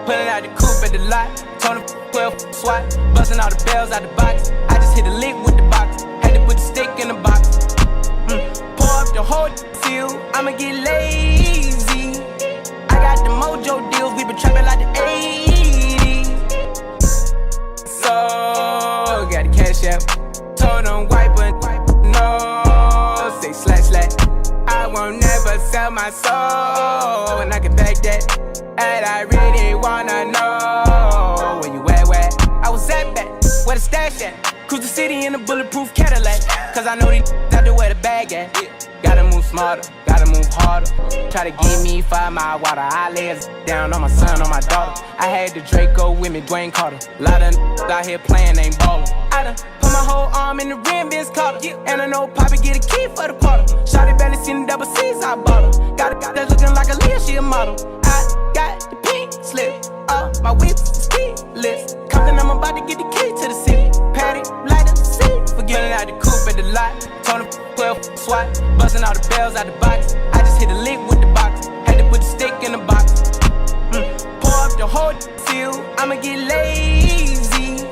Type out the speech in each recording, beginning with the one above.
Pulling out the coupe at the lot. Told him 12 SWAT. Busting all the bells out the box. I just hit a lick with the box. Had to put the stick in the box. Pour up the whole seal. I'ma get lazy. I got the mojo deals. We been trapping like the 80s. So, got the cash out. Told them wipe but no. Say slash. I won't never sell my soul. And I can back that. And I really wanna know where you at, where I was at back, where the stash at. Cruise the city in a bulletproof Cadillac. Cause I know these out there where the bag at. Gotta move smarter, gotta move harder. Try to give me 5 mile water. I lay it down on my son, on my daughter. I had the Draco with me, Dwayne Carter. Lot of out here playing, ain't ballin'. I done put my whole arm in the rim, Vince Carter. And I know Poppy get a key for the quarter. Shawty barely seen the double C's, I bought her. Got a that looking like a Leah, she a model. I got the pink slip, my whip is keyless. Compton, I'm about to get the key to the city. Patty, light up the seat. Forgetting out the coupe at the lot. Told him 12 SWAT. Busting all the bells out the box. I just hit a lick with the box. Had to put the stick in the box. Pour up the whole seal. I'ma get lazy.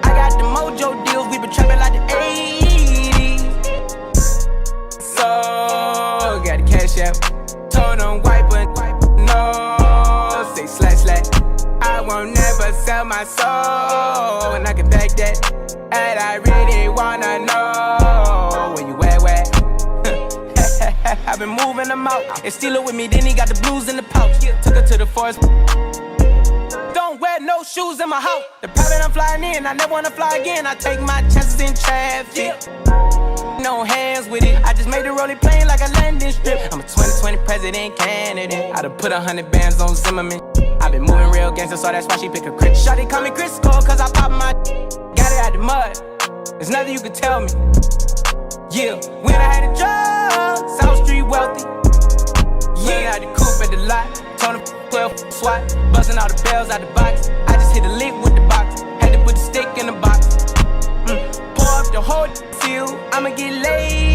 I got the mojo deals. We been trapping like the 80s. So, got the cash out. Told them wipe but no. Say slash. I won't never sell my soul. And I can back that. And I really wanna know where you at, where I've been moving them out. And steal it with me, then he got the blues in the pouch. Took her to the forest. Don't wear no shoes in my house. The private I'm flying in, I never wanna fly again. I take my chances in traffic. No hands with it. I just made the rolling plane like a landing strip. I'm a 2020 president candidate. I done put 100 bands on Zimmerman. I been moving real gangster, so that's why she pick a crit. Shawty call me Crisco, cause I pop my got it out the mud. There's nothing you can tell me. Yeah, when I had a drug, South Street wealthy. Yeah, I had the coupe at the lot. Told him 12 SWAT. Busting all the bells out the box. I just hit a lick with the box. Had to put the stick in the box. Pour up the whole seal. I'ma get laid.